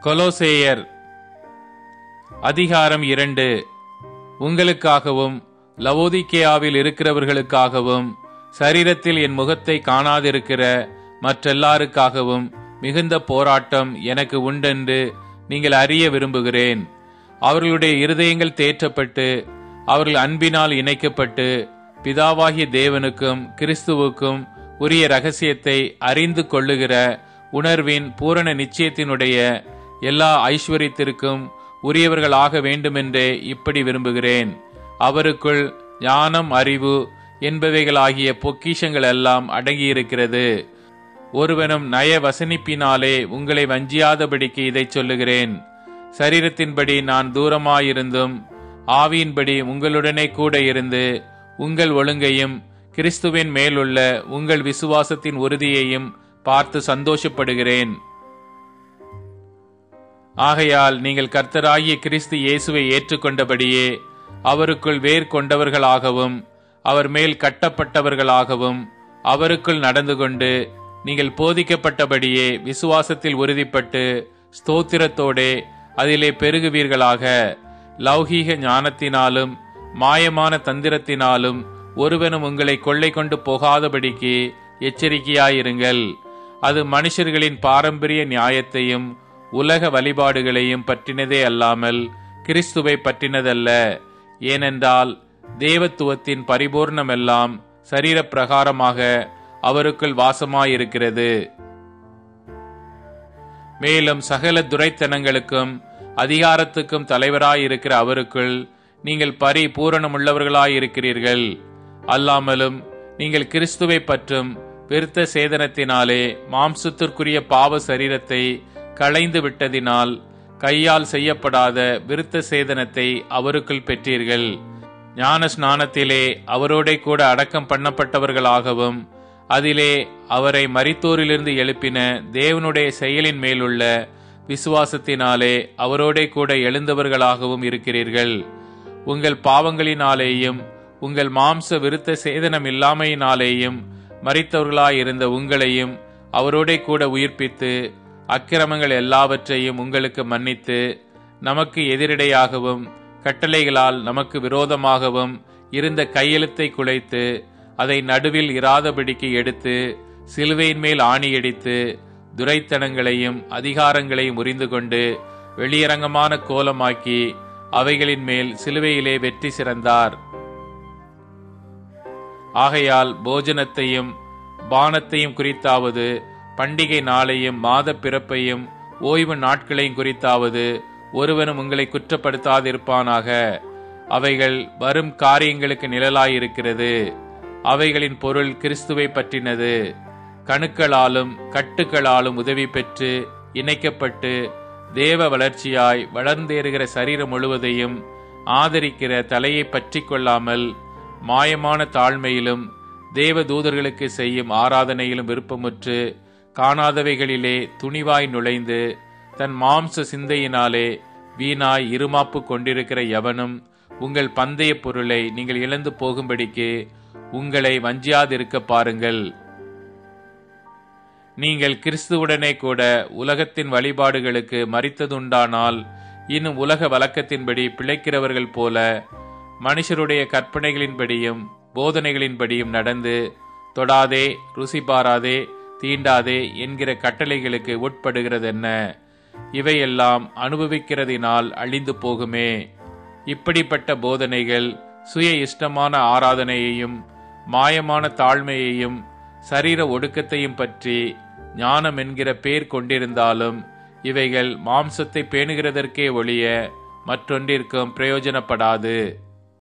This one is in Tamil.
கொலோசேயர் அதிகாரம் 2. உங்களுக்காகவும் லவோதிக்கேயாவில் இருக்கிறவர்களுக்காகவும் சரீரத்தில் என் முகத்தை காணாதிருக்கிற மற்றெல்லாருக்காகவும் மிகுந்த போராட்டம் எனக்கு உண்டென்று நீங்கள் அறிய விரும்புகிறேன். அவர்களுடைய இருதயங்கள் தேற்றப்பட்டு அவர்கள் அன்பினால் இணைக்கப்பட்டு பிதாவாகிய தேவனுக்கும் கிறிஸ்துவுக்கும் உரிய இரகசியத்தை அறிந்து கொள்ளுகிற உணர்வின் பூரண நிச்சயத்தினுடைய எல்லா ஐஸ்வர்யத்திற்கும் உரியவர்களாக வேண்டுமென்றே இப்படி விரும்புகிறேன். அவருக்குள் ஞானம், அறிவு என்பவைகளாகிய பொக்கிஷங்கள் எல்லாம் அடங்கியிருக்கிறது. ஒருவனும் நய வசனிப்பினாலே உங்களை வஞ்சியாதபடிக்கு இதை சொல்லுகிறேன். சரீரத்தின்படி நான் தூரமாயிருந்தும் ஆவியின்படி உங்களுடனே கூட இருந்து உங்கள் ஒழுங்கையும் கிறிஸ்துவின் மேலுள்ள உங்கள் விசுவாசத்தின் உறுதியையும் பார்த்து சந்தோஷப்படுகிறேன். ஆகையால் நீங்கள் கர்த்தராகிய கிறிஸ்து இயேசுவை ஏற்றுக்கொண்டபடியே அவருக்குள் வேர் கொண்டவர்களாகவும் அவர் மேல் கட்டப்பட்டவர்களாகவும் அவருக்குள் நடந்து கொண்டு நீங்கள் போதிக்கப்பட்டபடியே விசுவாசத்தில் உறுதிப்பட்டு ஸ்தோத்திரத்தோடே அதிலே பெருகுவீர்களாக. லௌகீக ஞானத்தினாலும் மாயமான தந்திரத்தினாலும் ஒருவனும் உங்களை கொள்ளை கொண்டு போகாதபடிக்கு எச்சரிக்கையாயிருங்கள். அது மனுஷர்களின் பாரம்பரிய நியாயத்தையும் உலக வழிபாடுகளையும் பற்றினதே அல்லாமல் கிறிஸ்துவை பற்றினதல்ல. ஏனென்றால் தேவத்துவத்தின் பரிபூர்ணமெல்லாம் சரீர பிரகாரமாக அவருக்குள் வாசமாயிருக்கிறது. மேலும் சகல துரைத்தனங்களுக்கும் அதிகாரத்துக்கும் தலைவராயிருக்கிற அவருக்குள் நீங்கள் பரிபூரணமுள்ளவர்களாயிருக்கிறீர்கள். அல்லாமலும் நீங்கள் கிறிஸ்துவை பற்றும் விருத்த சேதனத்தினாலே மாம்சத்திற்குரிய பாவ சரீரத்தை களைந்து விட்டதினால் கையால் செய்யப்படாத விருத்த சேதனத்தை அவருக்குள் பெற்றீர்கள். ஞான ஸ்நானத்திலே அவரோட கூட அடக்கம் பண்ணப்பட்டவர்களாகவும் அதிலே அவரை மரித்தோரிலிருந்து எழுப்பின தேவனுடைய செயலின் மேலுள்ள விசுவாசத்தினாலே அவரோட கூட எழுந்தவர்களாகவும் இருக்கிறீர்கள். உங்கள் பாவங்களினாலேயும் உங்கள் மாம்ச விருத்த சேதனம் இல்லாமையினாலேயும் மரித்தவர்களாயிருந்த உங்களையும் அவரோட கூட உயிர்ப்பித்து அக்கிரமங்கள் எல்லாவற்றையும் உங்களுக்கு மன்னித்து நமக்கு எதிரிடையாகவும் கட்டளைகளால் நமக்கு விரோதமாகவும் இருந்த கையெழுத்தை குலைத்து அதை நடுவில் இராதபடிக்கு எடுத்து சிலுவையின் மேல் ஆணியடித்து துரைத்தனங்களையும் அதிகாரங்களையும் முறிந்து கொண்டு வெளியரங்கமான கோலமாக்கி அவைகளின் மேல் சிலுவையிலே வெற்றி சிறந்தார். ஆகையால் போஜனத்தையும் பானத்தையும் குறித்தாவது பண்டிகை நாளையும் மாத பிறப்பையும் ஓய்வு நாட்களையும் குறித்தாவது ஒருவனும் உங்களை குற்றப்படுத்தாதிருப்பானாக. அவைகள் வரும் காரியங்களுக்கு நிழலாயிருக்கிறது. அவைகளின் பொருள் கிறிஸ்துவை பற்றினது. கணுக்களாலும் கட்டுக்களாலும் உதவி பெற்று இணைக்கப்பட்டு தேவ வளர்ச்சியாய் வளர்ந்தேறுகிற சரீரம் முழுவதையும் ஆதரிக்கிற தலையை பற்றி கொள்ளாமல் மாயமான தாழ்மையிலும் தேவ தூதர்களுக்கு செய்யும் ஆராதனையிலும் விருப்பமுற்று காணாதவைகளிலே துணிவாய் நுழைந்து தன் மாம்ச சிந்தையினாலே வீணாய் இருமாப்பு கொண்டிருக்கிற எவனும் உங்கள் பந்தய பொருளை நீங்கள் இழந்து போகும்படிக்கு உங்களை வஞ்சியாதிருக்க பாருங்கள். நீங்கள் கிறிஸ்துவுடனே கூட உலகத்தின் வழிபாடுகளுக்கு மரித்ததுண்டானால் இன்னும் உலக வழக்கத்தின்படி பிழைக்கிறவர்கள் போல மனுஷருடைய கற்பனைகளின்படியும் போதனைகளின்படியும் நடந்து தொடாதே, ருசி பாராதே, தீண்டாதே என்கிற கட்டளைகளுக்கு உட்படுகிறதென்ன? இவையெல்லாம் அனுபவிக்கிறதினால் அழிந்து போகுமே. இப்படிப்பட்ட போதனைகள் சுய இஷ்டமான ஆராதனையையும் மாயமான தாழ்மையையும் சரீர ஒடுக்கத்தையும் பற்றி ஞானம் என்கிற பேர் கொண்டிருந்தாலும் இவைகள் மாம்சத்தை பேணுகிறதற்கே ஒழிய மற்றொன்றிற்கும் பிரயோஜனப்படாது.